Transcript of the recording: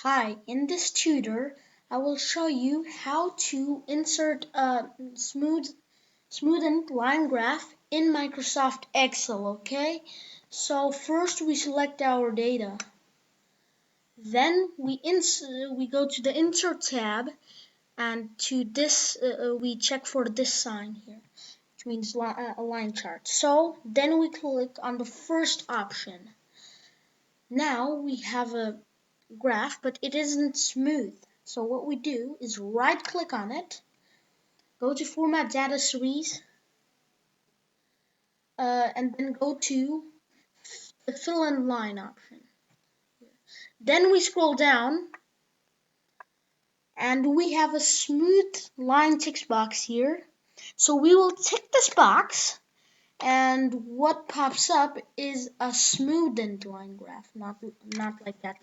Hi, in this tutor, I will show you how to insert a smoothened line graph in Microsoft Excel, okay? So first we select our data. Then we go to the Insert tab and to this we check for this sign here, which means a line chart. So then we click on the first option. Now we have a graph, but it isn't smooth. So what we do is right click on it, go to Format Data Series, and then go to the Fill in Line option. Then we scroll down and we have a smooth line text box here. So we will tick this box and what pops up is a smoothened line graph, not like that.